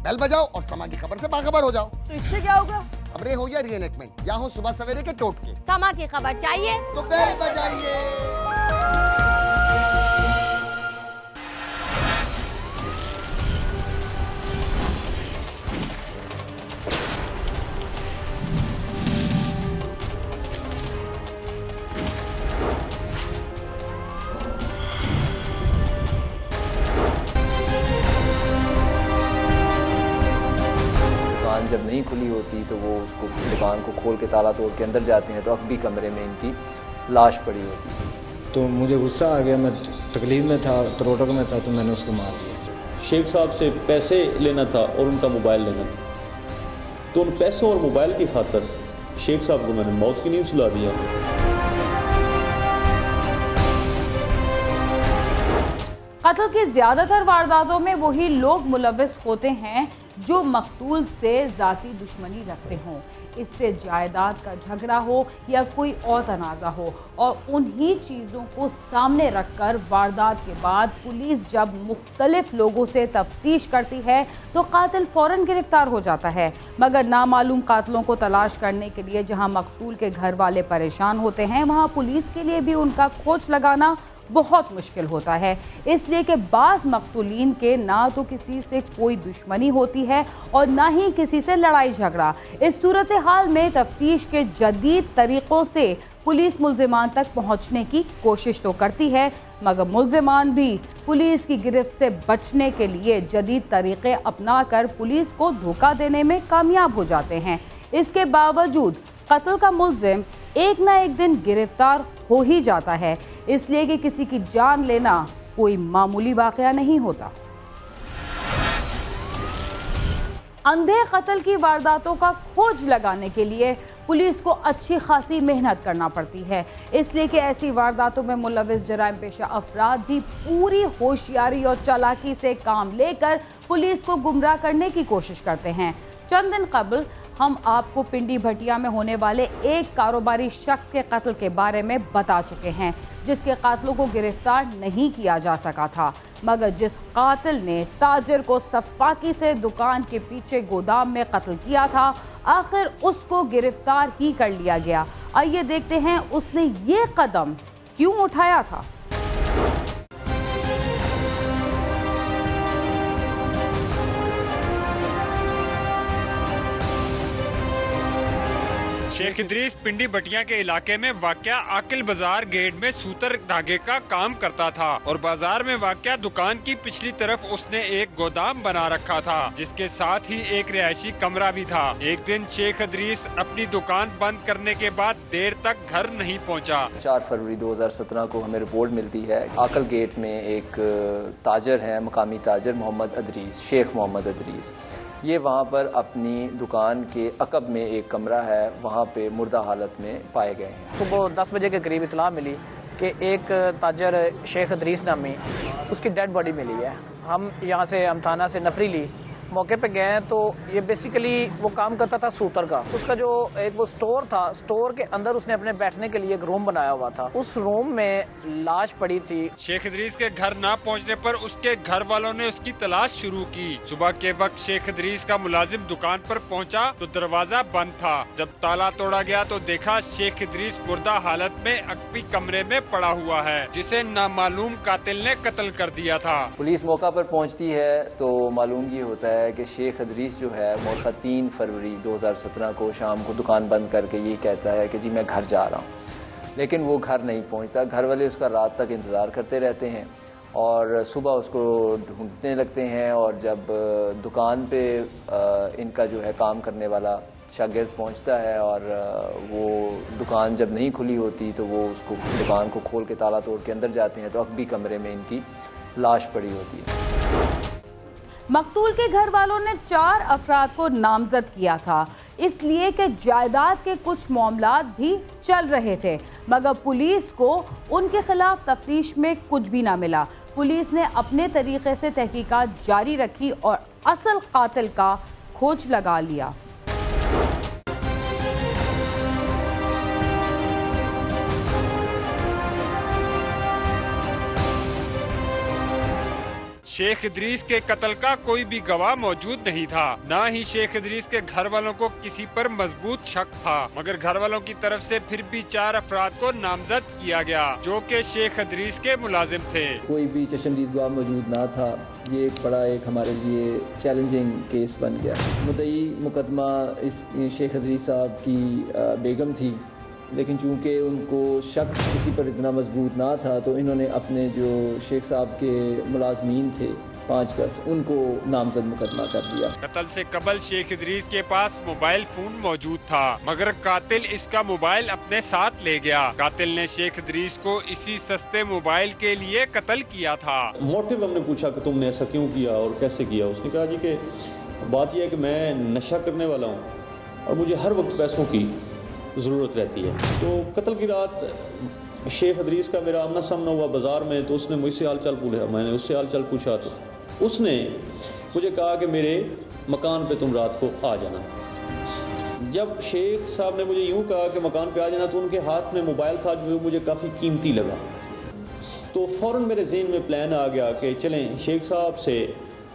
Bell बजाओ और समा की खबर से बाखबर हो जाओ। तो इससे क्या होगा? खबरें हो या रीएनएक्टमेंट या हो सुबह सवेरे के टोटके, समा की खबर चाहिए तो बेल बजाइए। जब नहीं खुली होती तो वो उसको दुकान को खोल के ताला तोड़ के अंदर जाते हैं तो अकबी कमरे में इनकी लाश पड़ी होती है। तो मुझे गुस्सा आ गया, मैं तकलीफ में था, तरोटक में था, तो मैंने उसको मार दिया। शेख साहब से पैसे लेना था और उनका मोबाइल लेना था, तो उन पैसों और मोबाइल की खातर शेख साहब को मैंने मौत की नींद सुला दिया। कत्ल की ज्यादातर वारदातों में वही लोग मुलव्विस होते हैं जो मकतूल से जाती दुश्मनी रखते हों, इससे जायदाद का झगड़ा हो या कोई और तनाज़ा हो, और उन्हीं चीज़ों को सामने रखकर वारदात के बाद पुलिस जब मुख्तलिफ लोगों से तफ्तीश करती है तो कातिल फ़ौरन गिरफ्तार हो जाता है। मगर नामालूम कातिलों को तलाश करने के लिए जहां मकतूल के घर वाले परेशान होते हैं, वहां पुलिस के लिए भी उनका खोज लगाना बहुत मुश्किल होता है, इसलिए कि बाज़ मकतूलीन के ना तो किसी से कोई दुश्मनी होती है और ना ही किसी से लड़ाई झगड़ा। इस सूरत हाल में तफ्तीश के जदीद तरीक़ों से पुलिस मुल्ज़िमान तक पहुंचने की कोशिश तो करती है, मगर मुल्ज़िमान भी पुलिस की गिरफ्त से बचने के लिए जदीद तरीक़े अपना कर पुलिस को धोखा देने में कामयाब हो जाते हैं। इसके बावजूद कत्ल का मुल्ज़िम एक ना एक दिन गिरफ्तार हो ही जाता है, इसलिए कि किसी की जान लेना कोई मामूली वाक़या नहीं होता। अंधे कत्ल की वारदातों का खोज लगाने के लिए पुलिस को अच्छी खासी मेहनत करना पड़ती है, इसलिए कि ऐसी वारदातों में मुलव्विस जराइम पेशा अफराद भी पूरी होशियारी और चालाकी से काम लेकर पुलिस को गुमराह करने की कोशिश करते हैं। चंद दिन कबल हम आपको पिंडी भटिया में होने वाले एक कारोबारी शख्स के कत्ल के बारे में बता चुके हैं, जिसके कातिलों को गिरफ्तार नहीं किया जा सका था, मगर जिस कातिल ने ताजिर को सफाकी से दुकान के पीछे गोदाम में कत्ल किया था, आखिर उसको गिरफ्तार ही कर लिया गया। आइए देखते हैं उसने ये कदम क्यों उठाया था। शेख इदरीस पिंडी भटिया के इलाके में वाक़या आकिल बाजार गेट में सूतर धागे का काम करता था और बाजार में वाक़या दुकान की पिछली तरफ उसने एक गोदाम बना रखा था, जिसके साथ ही एक रिहायशी कमरा भी था। एक दिन शेख इदरीस अपनी दुकान बंद करने के बाद देर तक घर नहीं पहुंचा। 4 फरवरी 2017 को हमें रिपोर्ट मिलती है आकल गेट में एक ताजर है, मकामी ताजर मोहम्मद अदरीस, शेख मोहम्मद अदरीस, ये वहाँ पर अपनी दुकान के अकब में एक कमरा है, वहाँ पे मुर्दा हालत में पाए गए हैं। सुबह 10 बजे के करीब इतला मिली कि एक ताजर शेख इदरीस नामी उसकी डेड बॉडी मिली है। हम यहाँ से थाना से नफरी ली, मौके पे गए तो ये बेसिकली वो काम करता था सूतर का। उसका जो एक वो स्टोर था, स्टोर के अंदर उसने अपने बैठने के लिए एक रूम बनाया हुआ था, उस रूम में लाश पड़ी थी। शेख इदरीस के घर ना पहुंचने पर उसके घर वालों ने उसकी तलाश शुरू की। सुबह के वक्त शेख इदरीस का मुलाजिम दुकान पर पहुंचा तो दरवाजा बंद था। जब ताला तोड़ा गया तो देखा शेख इदरीस मुर्दा हालत में अकबी कमरे में पड़ा हुआ है, जिसे नामालूम कातिल ने कत्ल कर दिया था। पुलिस मौका पर पहुंचती है तो मालूम ये होता है कि शेख इदरीस जो है मौका 3 फरवरी 2017 को शाम को दुकान बंद करके ये कहता है कि जी मैं घर जा रहा हूँ, लेकिन वो घर नहीं पहुँचता। घर वाले उसका रात तक इंतज़ार करते रहते हैं और सुबह उसको ढूंढने लगते हैं, और जब दुकान पे इनका जो है काम करने वाला शागिर्द पहुंचता है और वो दुकान जब नहीं खुली होती तो वो उसको दुकान को खोल के ताला तोड़ के अंदर जाते हैं तो अकबी कमरे में इनकी लाश पड़ी होती है। मकतूल के घर वालों ने 4 अफराद को नामजद किया था, इसलिए कि जायदाद के कुछ मामलात भी चल रहे थे, मगर पुलिस को उनके खिलाफ तफ्तीश में कुछ भी ना मिला। पुलिस ने अपने तरीके से तहकीकात जारी रखी और असल कातिल का खोज लगा लिया। शेख इदरीस के कत्ल का कोई भी गवाह मौजूद नहीं था, न ही शेख इदरीस के घर वालों को किसी पर मजबूत शक था, मगर घर वालों की तरफ से फिर भी 4 अफराद को नामजद किया गया जो कि शेख इदरीस के मुलाजिम थे। कोई भी चश्मदीद गवाह मौजूद ना था। ये एक हमारे लिए चैलेंजिंग केस बन गया। मुद्दई मुकदमा इस शेख इदरीस साहब की बेगम थी, लेकिन चूंकि उनको शक किसी पर इतना मजबूत ना था तो इन्होंने अपने जो शेख साहब के मुलाजमीन थे 5 कस उनको नामजद मुकदमा कर दिया। कत्ल से कबल शेख इदरीस के पास मोबाइल फोन मौजूद था, मगर कातिल इसका मोबाइल अपने साथ ले गया। कातिल ने शेख इदरीस को इसी सस्ते मोबाइल के लिए कत्ल किया था। मोटिव हमने पूछा कि तुमने ऐसा क्यों किया और कैसे किया। उसने कहा जी कि बात यह है कि मैं नशा करने वाला हूँ और मुझे हर वक्त पैसों की ज़रूरत रहती है। तो कत्ल की रात शेख इदरीस का मेरा आमना सामना हुआ बाज़ार में, तो उसने मुझसे हाल चाल पूछा। मैंने उससे हाल चाल पूछा तो उसने मुझे कहा कि मेरे मकान पे तुम रात को आ जाना। जब शेख साहब ने मुझे यूं कहा कि मकान पे आ जाना, तो उनके हाथ में मोबाइल था जो मुझे काफ़ी कीमती लगा। तो फ़ौरन मेरे ज़हन में प्लान आ गया कि चलें शेख साहब से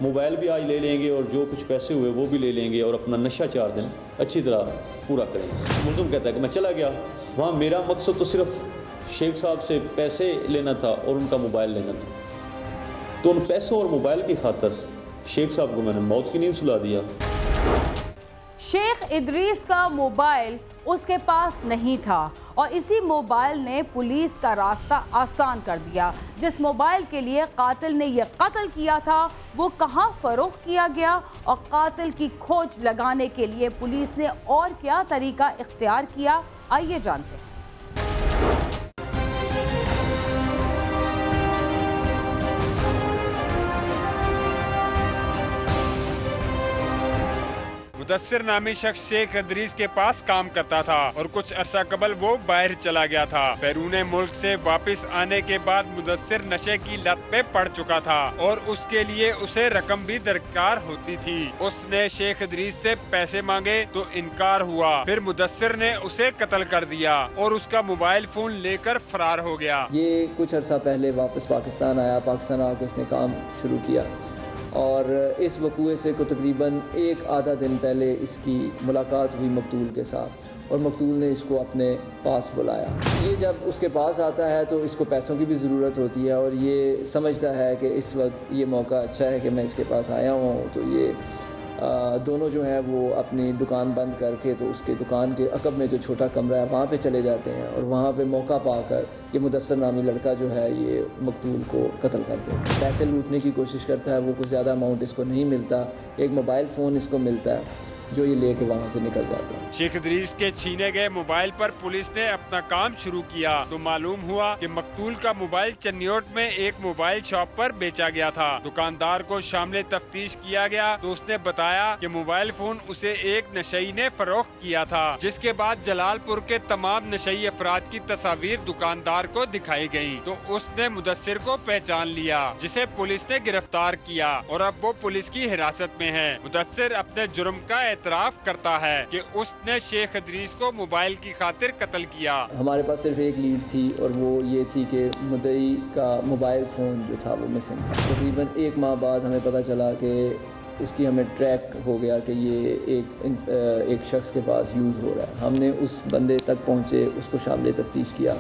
मोबाइल भी आज ले लेंगे और जो कुछ पैसे हुए वो भी ले लेंगे और अपना नशा 4 दिन अच्छी तरह पूरा करेंगे। मुल्ज़िम कहता है कि मैं चला गया वहाँ। मेरा मकसद तो सिर्फ शेख साहब से पैसे लेना था और उनका मोबाइल लेना था। तो उन पैसों और मोबाइल की खातर शेख साहब को मैंने मौत की नींद सुला दिया। शेख इदरीस का मोबाइल उसके पास नहीं था और इसी मोबाइल ने पुलिस का रास्ता आसान कर दिया। जिस मोबाइल के लिए कातिल ने यह कत्ल किया था वो कहां फरोख्त किया गया और कातिल की खोज लगाने के लिए पुलिस ने और क्या तरीका इख्तियार किया, आइए जानते हैं। मुदस्सिर नामी शख्स शेख इदरीस के पास काम करता था और कुछ अरसा कबल वो बाहर चला गया था। बैरून मुल्क से वापस आने के बाद मुदस्सिर नशे की लत पे पड़ चुका था और उसके लिए उसे रकम भी दरकार होती थी। उसने शेख इदरीस से पैसे मांगे तो इनकार हुआ। फिर मुदस्सिर ने उसे कत्ल कर दिया और उसका मोबाइल फोन लेकर फरार हो गया। ये कुछ अरसा पहले वापस पाकिस्तान आया। पाकिस्तान आके इसने काम शुरू किया और इस वकूए से को तकरीबन 1 आधा दिन पहले इसकी मुलाकात हुई मकतूल के साथ और मकतूल ने इसको अपने पास बुलाया। ये जब उसके पास आता है तो इसको पैसों की भी ज़रूरत होती है और ये समझता है कि इस वक्त ये मौका अच्छा है कि मैं इसके पास आया हूँ। तो ये दोनों जो हैं वो अपनी दुकान बंद करके तो उसके दुकान के अकब में जो छोटा कमरा है वहाँ पे चले जाते हैं और वहाँ पे मौका पाकर ये मुदस्सिर नामी लड़का जो है ये मकतूल को कत्ल कर देता है। पैसे लूटने की कोशिश करता है। वो कुछ ज़्यादा अमाउंट इसको नहीं मिलता, एक मोबाइल फ़ोन इसको मिलता है जो ये लेके वहाँ से निकल जाता है। शेख इदरीस के छीने गए मोबाइल पर पुलिस ने अपना काम शुरू किया तो मालूम हुआ कि मकतूल का मोबाइल चन्योट में एक मोबाइल शॉप पर बेचा गया था। दुकानदार को शामिल तफ्तीश किया गया तो उसने बताया कि मोबाइल फोन उसे एक नशई ने फरोख्त किया था, जिसके बाद जलालपुर के तमाम नशई अफराद की तस्वीर दुकानदार को दिखाई गयी तो उसने मुदस्सिर को पहचान लिया, जिसे पुलिस ने गिरफ्तार किया और अब वो पुलिस की हिरासत में है। मुदस्सिर अपने जुर्म का एतराफ करता है कि उसने शेख इदरीस को मोबाइल की खातिर कत्ल किया। हमारे पास सिर्फ एक लीड थी और वो ये थी कि मुद्दई का मोबाइल फ़ोन जो था वो मिसिंग था। तकरीबन 1 माह बाद हमें पता चला कि उसकी हमें ट्रैक हो गया कि ये एक शख्स के पास यूज़ हो रहा है। हमने उस बंदे तक पहुँचे, उसको शामिल तफ्तीश किया।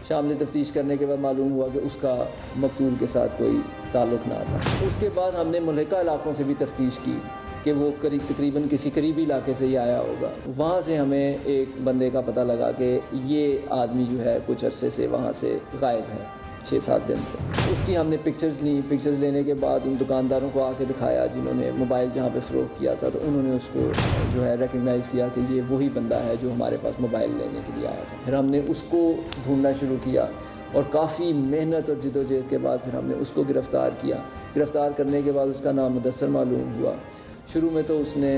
शामिल तफ्तीश करने के बाद मालूम हुआ कि उसका मकतूल के साथ कोई ताल्लुक़ ना था। उसके बाद हमने मुल्हिका इलाकों से भी तफ्तीश की कि वो तकरीबन किसी करीबी इलाके से ही आया होगा। तो वहाँ से हमें एक बंदे का पता लगा कि ये आदमी जो है कुछ अरसे से वहाँ से गायब है, 6-7 दिन से। उसकी हमने पिक्चर्स ली। पिक्चर्स लेने के बाद उन दुकानदारों को आके दिखाया जिन्होंने मोबाइल जहाँ पे फ़रोख्त किया था, तो उन्होंने उसको जो है रिकग्नाइज़ किया कि ये वही बंदा है जो हमारे पास मोबाइल लेने के लिए आया था। फिर हमने उसको ढूंढना शुरू किया और काफ़ी मेहनत और जद्दोजहद के बाद फिर हमने उसको गिरफ़्तार किया। गिरफ़्तार करने के बाद उसका नाम मुदस्सिर मालूम हुआ। शुरू में तो उसने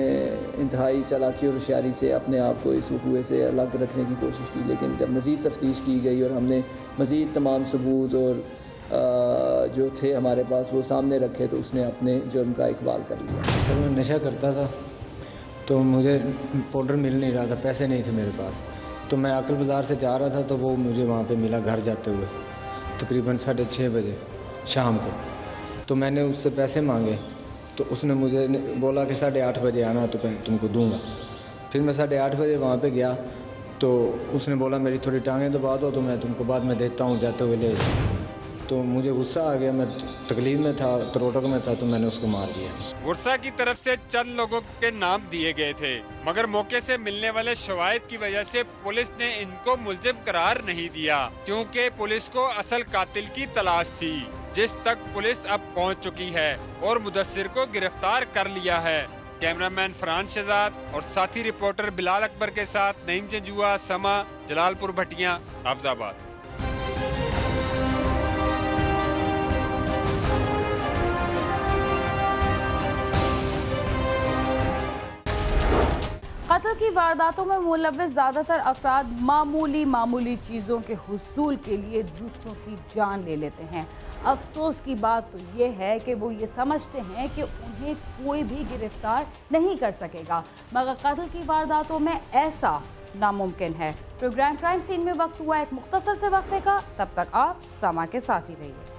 इंतहाई चालाकी और होशियारी से अपने आप को इस वकूए से अलग रखने की कोशिश की, लेकिन जब मज़ीद तफ्तीश की गई और हमने मज़ीद तमाम सबूत और जो थे हमारे पास वो सामने रखे तो उसने अपने जुर्म का इकबाल कर लिया। सर मैं नशा करता था तो मुझे पाउडर मिल नहीं रहा था, पैसे नहीं थे मेरे पास। तो मैं अकल बाज़ार से जा रहा था तो वो मुझे वहाँ पे मिला घर जाते हुए तकरीबन 6:30 बजे शाम को। तो तो मैंने उससे पैसे मांगे, तो उसने मुझे बोला कि 8:30 बजे आना तो मैं तुमको दूंगा। फिर मैं 8:30 बजे वहाँ पे गया तो उसने बोला मेरी थोड़ी टांगें दबा दो तो मैं तुमको बाद में देता हूँ जाते हुए ले। तो मुझे गुस्सा आ गया, मैं तकलीफ में था, तरोटक में था, तो मैंने उसको मार दिया। गुस्सा की तरफ से चंद लोगों के नाम दिए गए थे, मगर मौके से मिलने वाले शवाहिद की वजह से पुलिस ने इनको मुलजिम करार नहीं दिया, क्योंकि पुलिस को असल कातिल की तलाश थी, जिस तक पुलिस अब पहुंच चुकी है और मुदस्सिर को गिरफ्तार कर लिया है। कैमरामैन फरहान शहजाद और साथी रिपोर्टर बिलाल अकबर के साथ नईम जंजुआ, समा, जलालपुर भटिया, हाफिजाबाद। कत्ल की वारदातों में मुलव्वस ज़्यादातर अफराद मामूली चीज़ों के हुसूल के लिए दूसरों की जान ले लेते हैं। अफसोस की बात तो ये है कि वो ये समझते हैं कि उन्हें कोई भी गिरफ्तार नहीं कर सकेगा, मगर कत्ल की वारदातों में ऐसा नामुमकिन है। प्रोग्राम क्राइम सीन में वक्त हुआ एक मुख्तसर से वक्फे का, तब तक आप समा के साथ ही रहिए।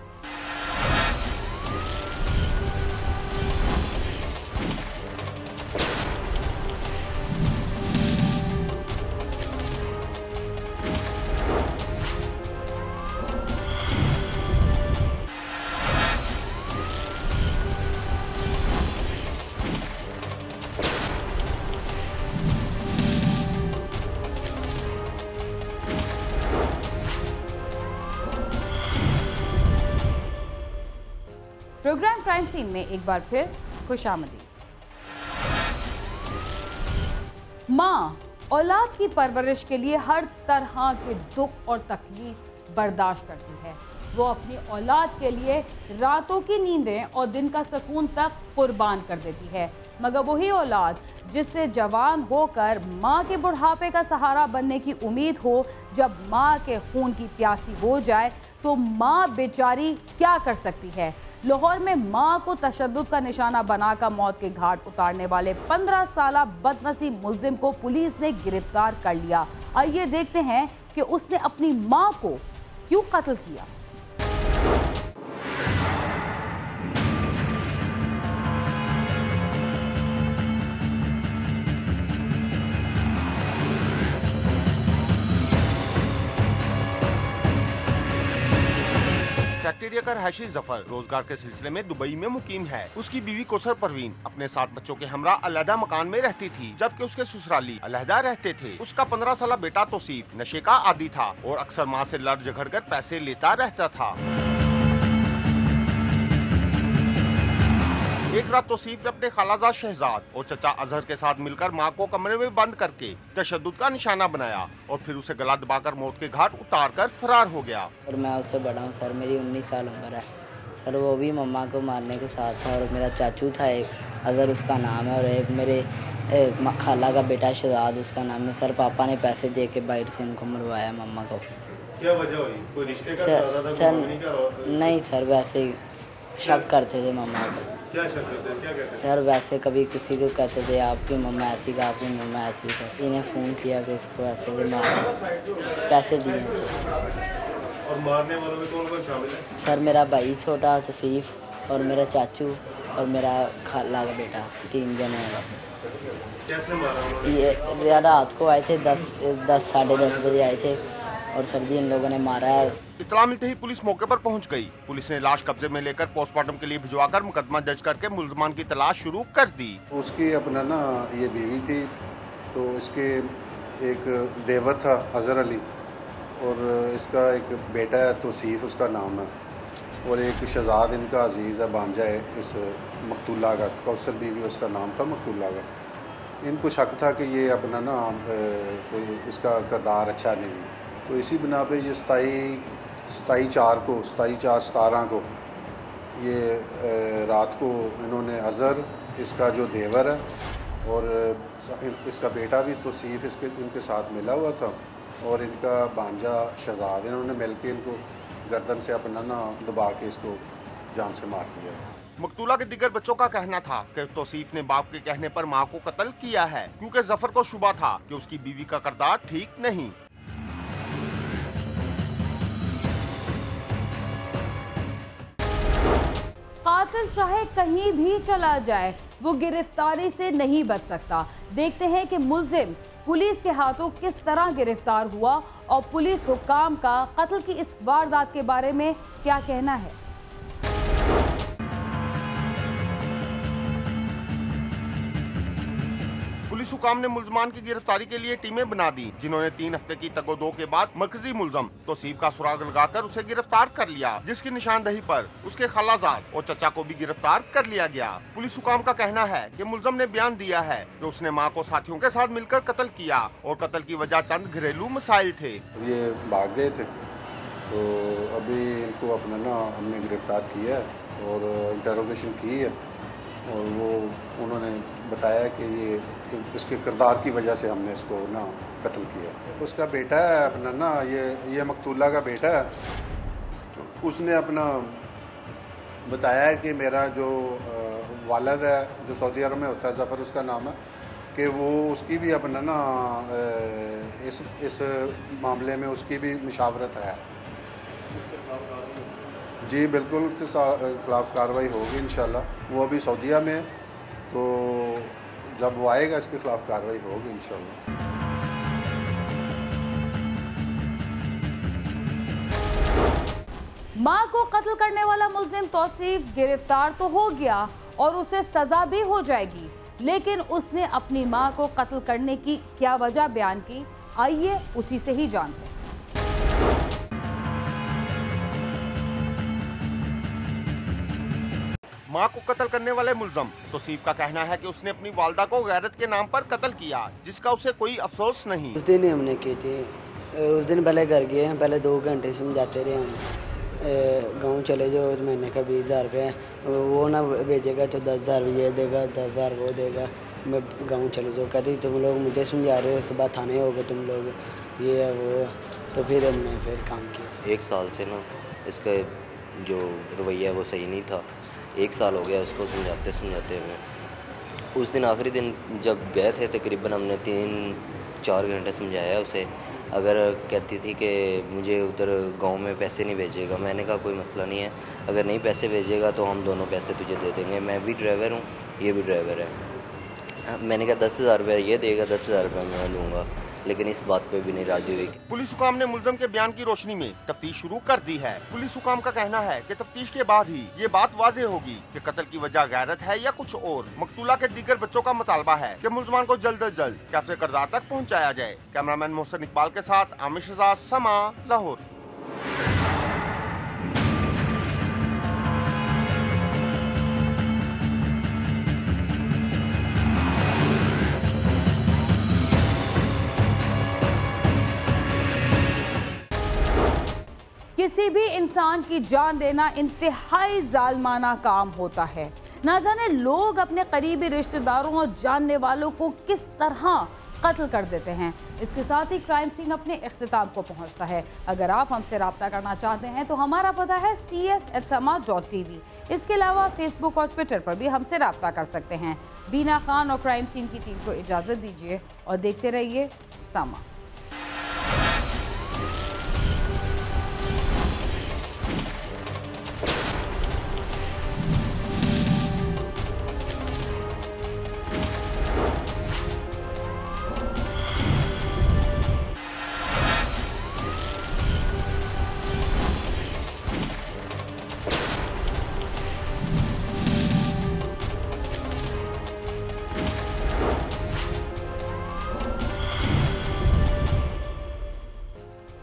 प्रोग्राम क्राइम सीन में एक बार फिर खुशामदी। माँ औलाद की परवरिश के लिए हर तरह के दुख और तकलीफ बर्दाश्त करती है। वो अपनी औलाद के लिए रातों की नींदें और दिन का सुकून तक कुर्बान कर देती है, मगर वही औलाद जिससे जवान होकर माँ के बुढ़ापे का सहारा बनने की उम्मीद हो, जब माँ के खून की प्यासी हो जाए तो माँ बेचारी क्या कर सकती है। लाहौर में मां को तशद्दुद का निशाना बनाकर मौत के घाट उतारने वाले 15 साला बदनसीब मुलजिम को पुलिस ने गिरफ्तार कर लिया। आइए देखते हैं कि उसने अपनी मां को क्यों कत्ल किया। फैक्ट्री का रहायशी जफर रोजगार के सिलसिले में दुबई में मुकीम है। उसकी बीवी कौसर परवीन अपने 7 बच्चों के हमरा अलहदा मकान में रहती थी, जबकि उसके ससुराली अलहदा रहते थे। उसका 15 साला बेटा तौसीफ नशे का आदी था और अक्सर माँ से लड़ झगड़ कर पैसे लेता रहता था। एक रात तौसीफ ने अपने खालाजाद शहजाद और चचा अजहर के साथ मिलकर मां को कमरे में बंद करके तशद्दुद का निशाना बनाया और फिर उसे गला दबाकर मौत के घाट उतारकर फरार हो गया। और मैं उससे बड़ा हूँ सर, मेरी 19 साल उम्र है सर। वो भी मम्मा को मारने के साथ था और मेरा चाचू था एक, अजहर उसका नाम है, और एक मेरे खाला का बेटा शहजाद उसका नाम है। सर पापा ने पैसे दे के बाइट से उनको मरवाया मम्मा को। क्या वजह हुई? कोई रिश्ते का सर नहीं सर, वैसे ही शक करते थे मम्मा को। क्या शक करते? क्या कहते? सर वैसे कभी किसी को कहते थे आपकी मम्मा ऐसी का, आपकी मम्मा ऐसी का। इन्हें फ़ोन किया कि इसको ऐसे दे मार, पैसे दिए थे। और मारने वालों में कौन कौन शामिल है? सर मेरा भाई छोटा तौसीफ और मेरा चाचू और मेरा खाला का बेटा, 3 जने हैं। कैसे मारा? ये रात को आए थे 10 साढ़े 10 बजे आए थे और सर जी इन लोगों ने मारा है। इत्तला मिलते ही पुलिस मौके पर पहुंच गई। पुलिस ने लाश कब्जे में लेकर पोस्टमार्टम के लिए भिजवाकर मुकदमा दर्ज करके मुलजमान की तलाश शुरू कर दी। उसकी अपना ना ये बीवी थी, तो इसके एक देवर था अजहर अली और इसका एक बेटा है तौसीफ उसका नाम है, और एक शहजाद इनका अजीज़ है, भांजा है इस मकतूला का। कौसर बीवी उसका नाम था मकतूला का। इनको शक था कि ये अपना ना कोई इसका किरदार अच्छा नहीं है, तो इसी बिना पे ये 27/4/17 को ये रात को इन्होंने अजहर, इसका जो देवर है और इसका बेटा भी तौसीफ इनके साथ मिला हुआ था, और इनका भांजा शहजाद, इन्होंने मिलके इनको गर्दन से अपना ना दबा के इसको जान से मार दिया। मकतूला के दिगर बच्चों का कहना था कि तौसीफ ने बाप के कहने पर मां को कत्ल किया है, क्योंकि जफर को शुबा था कि उसकी बीवी का किरदार ठीक नहीं। कातिल कातिल चाहे कहीं भी चला जाए वो गिरफ्तारी से नहीं बच सकता। देखते हैं कि मुल्जिम पुलिस के हाथों किस तरह गिरफ्तार हुआ और पुलिस हुक्काम का कत्ल की इस वारदात के बारे में क्या कहना है। पुलिस हुकाम ने मुलजमान की गिरफ्तारी के लिए टीमें बना दी, जिन्होंने 3 हफ्ते की तगोदो के बाद मरकजी मुलजम तौसीफ का सुराग लगाकर उसे गिरफ्तार कर लिया, जिसकी निशानदही पर उसके खालाजाद और चचा को भी गिरफ्तार कर लिया गया। पुलिस हुकाम का कहना है कि मुलजम ने बयान दिया है कि उसने मां को साथियों के साथ मिलकर कत्ल किया और कत्ल की वजह चंद घरेलू मसाइल थे। ये भाग गए थे, तो अभी इनको अपना ना हमने गिरफ्तार किया है और इंटरोगेशन की है, और वो उन्होंने बताया कि ये इसके किरदार की वजह से हमने इसको ना कत्ल किया। उसका बेटा है अपना ना, ये मकतूला का बेटा है। उसने अपना बताया है कि मेरा जो वालिद है जो सऊदी अरब में होता है, ज़फ़र उसका नाम है, कि वो उसकी भी अपना ना इस मामले में उसकी भी मुशावरत है। जी बिल्कुल, उसके खिलाफ कार्रवाई होगी इंशाल्लाह। वो अभी सऊदीया में, तो जब वो आएगा इसके खिलाफ कार्रवाई होगी इंशाल्लाह। मां को कत्ल करने वाला मुल्जिम तौसीफ गिरफ्तार तो हो गया और उसे सजा भी हो जाएगी, लेकिन उसने अपनी मां को कत्ल करने की क्या वजह बयान की, आइए उसी से ही जानते हैं। मां को कत्ल करने वाले मुलजम तौसीफ का कहना है कि उसने अपनी वालदा को गैरत के नाम पर कत्ल किया, जिसका उसे कोई अफसोस नहीं। उस दिन ही हमने की थी, उस दिन पहले घर गए हैं, पहले 2 घंटे समझाते रहे हम, गांव चले जाओ, महीने का 20,000 रुपये वो ना भेजेगा तो 10,000 ये देगा, 10,000 वो देगा, मैं गांव चले जाओ। कहती तुम लोग मुझे समझा रहे हो, सुबह थाने हो गए तुम लोग, ये है वो है। तो फिर हमने फिर काम किया। 1 साल से ना इसका जो रवैया है वो सही नहीं था। 1 साल हो गया उसको समझाते हुए। उस दिन आखिरी दिन जब गए थे, तकरीबन हमने 3-4 घंटे समझाया उसे। अगर कहती थी कि मुझे उधर गांव में पैसे नहीं भेजेगा, मैंने कहा कोई मसला नहीं है, अगर नहीं पैसे भेजेगा तो हम दोनों पैसे तुझे दे देंगे, मैं भी ड्राइवर हूँ, ये भी ड्राइवर है। मैंने कहा 10,000 रुपये ये देगा, 10,000 रुपये मैं लूँगा, लेकिन इस बात पे भी नहीं राजी हुई। पुलिस हुकाम ने मुलजम के बयान की रोशनी में तफ्तीश शुरू कर दी है। पुलिस हुकाम का कहना है कि तफ्तीश के बाद ही ये बात वाज़ेह होगी कि कत्ल की वजह गैरत है या कुछ और। मकतूला के दीगर बच्चों का मुतालबा है कि मुलजमान को जल्द अज जल्द कैफे किरदार तक पहुँचाया जाए। कैमरामैन मोहसिन इकबाल के साथ आमिर शहजाद, समा, लाहौर। किसी भी इंसान की जान लेना इंतहाई जालमाना काम होता है। ना जाने लोग अपने करीबी रिश्तेदारों और जानने वालों को किस तरह कत्ल कर देते हैं। इसके साथ ही क्राइम सीन अपने इख्तिताम को पहुंचता है। अगर आप हमसे रब्ता करना चाहते हैं तो हमारा पता है cs@sama.tv। इसके अलावा फेसबुक और ट्विटर पर भी हमसे रब्ता कर सकते हैं। बीना खान और क्राइम सीन की टीम को इजाज़त दीजिए और देखते रहिए समा।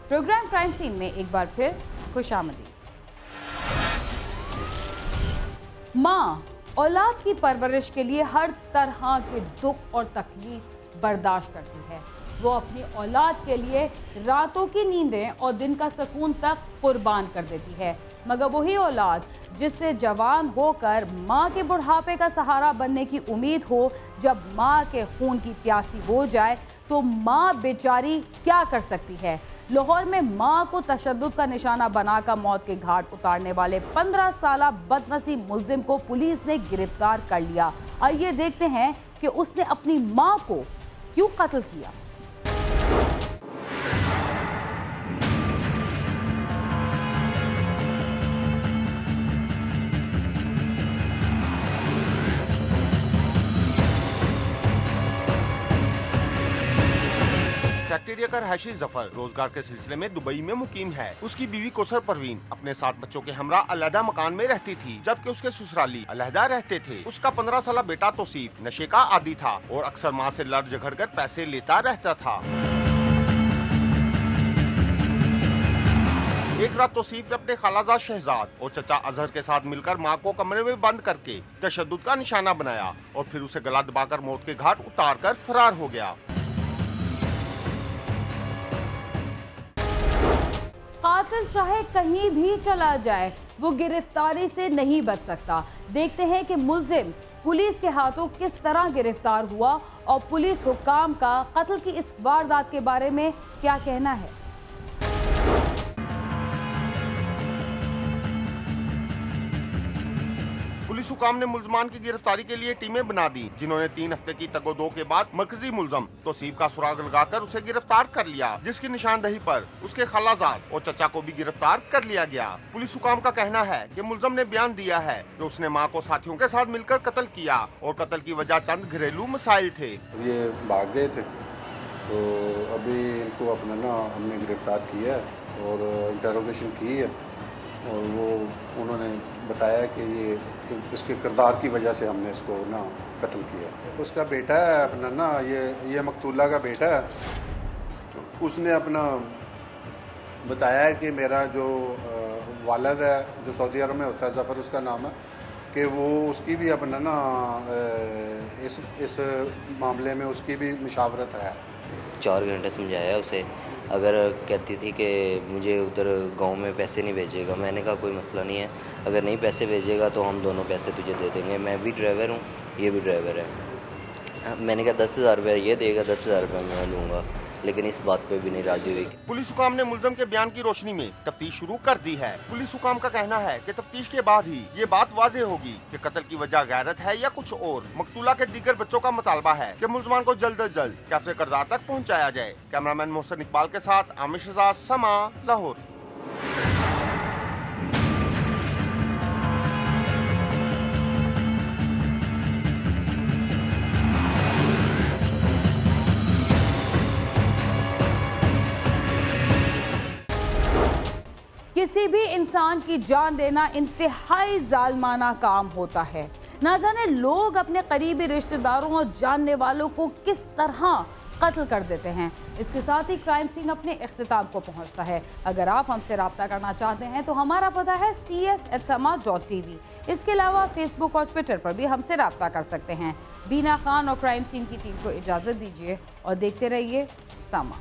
प्रोग्राम क्राइम सीन में एक बार फिर खुशामदीद। माँ औलाद की परवरिश के लिए हर तरह के दुख और तकलीफ बर्दाश्त करती है। वो अपनी औलाद के लिए रातों की नींदें और दिन का सुकून तक कुर्बान कर देती है, मगर वही औलाद जिससे जवान होकर माँ के बुढ़ापे का सहारा बनने की उम्मीद हो, जब माँ के खून की प्यासी हो जाए तो माँ बेचारी क्या कर सकती है। लाहौर में मां को तशद्दुद का निशाना बनाकर मौत के घाट उतारने वाले 15 साला बदनसीब मुल्जिम को पुलिस ने गिरफ्तार कर लिया। आइए देखते हैं कि उसने अपनी मां को क्यों कत्ल किया। फैक्ट्री का रहायशी जफर रोजगार के सिलसिले में दुबई में मुकीम है। उसकी बीवी कौसर परवीन अपने 7 बच्चों के हमरा अलहदा मकान में रहती थी, जबकि उसके ससुराली अलहदा रहते थे। उसका 15 साल बेटा तौसीफ नशे का आदी था और अक्सर माँ से लड़ झगड़ कर पैसे लेता रहता था। एक रात तौसीफ ने अपने खालाजाद शहजाद और चचा अजहर के साथ मिलकर मां को कमरे में बंद करके तशद्दुद का निशाना बनाया और फिर उसे गला दबाकर मौत के घाट उतारकर फरार हो गया। कातिल चाहे कहीं भी चला जाए, वो गिरफ्तारी से नहीं बच सकता। देखते हैं कि मुल्जिम पुलिस के हाथों किस तरह गिरफ्तार हुआ और पुलिस हुक्काम का कत्ल की इस वारदात के बारे में क्या कहना है। पुलिस हुकाम ने मुलजमान की गिरफ्तारी के लिए टीमें बना दी, जिन्होंने 3 हफ्ते की तगोदो के बाद मरकजी मुलजम तौसीफ का सुराग लगाकर उसे गिरफ्तार कर लिया, जिसकी निशानदही पर उसके खालाजाद और चचा को भी गिरफ्तार कर लिया गया। पुलिस हुकाम का कहना है कि मुलजम ने बयान दिया है कि उसने मां को साथियों के साथ मिलकर कत्ल किया और कत्ल की वजह चंद घरेलू मसाइल थे। ये भाग गए थे, तो अभी इनको अपना ना हमने गिरफ्तार किया और इंटरोगेशन की है और वो उन्होंने बताया कि ये इसके किरदार की वजह से हमने इसको ना कत्ल किया। उसका बेटा है अपना ना, ये मकतूला का बेटा है। उसने अपना बताया है कि मेरा जो वालिद है जो सऊदी अरब में होता है, जफ़र उसका नाम है, कि वो उसकी भी अपना ना इस मामले में उसकी भी मुशावरत है। 4 घंटे समझाया उसे, अगर कहती थी कि मुझे उधर गांव में पैसे नहीं भेजेगा, मैंने कहा कोई मसला नहीं है, अगर नहीं पैसे भेजेगा तो हम दोनों पैसे तुझे दे देंगे, मैं भी ड्राइवर हूँ ये भी ड्राइवर है। मैंने कहा 10,000 रुपये ये देगा, 10,000 रुपये मैं लूँगा, लेकिन इस बात पे भी नहीं राजी हुई। पुलिस हुकाम ने मुलजम के बयान की रोशनी में तफ्तीश शुरू कर दी है। पुलिस हुकाम का कहना है कि तफ्तीश के बाद ही ये बात वाज़ेह होगी कि कत्ल की वजह गैरत है या कुछ और। मकतूला के दीगर बच्चों का मुतालबा है कि मुलजमान को जल्द अज जल्द कैफे किरदार तक पहुँचाया जाए। कैमरामैन मोहसिन इकबाल के साथ आमिर शहजाद, समा, लाहौर। किसी भी इंसान की जान लेना इंतहाई जालमाना काम होता है। ना जाने लोग अपने करीबी रिश्तेदारों और जानने वालों को किस तरह कत्ल कर देते हैं। इसके साथ ही क्राइम सीन अपने इख्तिताम को पहुंचता है। अगर आप हमसे रब्ता करना चाहते हैं तो हमारा पता है cs@sama.tv। इसके अलावा फेसबुक और ट्विटर पर भी हमसे रब्ता कर सकते हैं। बीना खान और क्राइम सीन की टीम को इजाज़त दीजिए और देखते रहिए समा।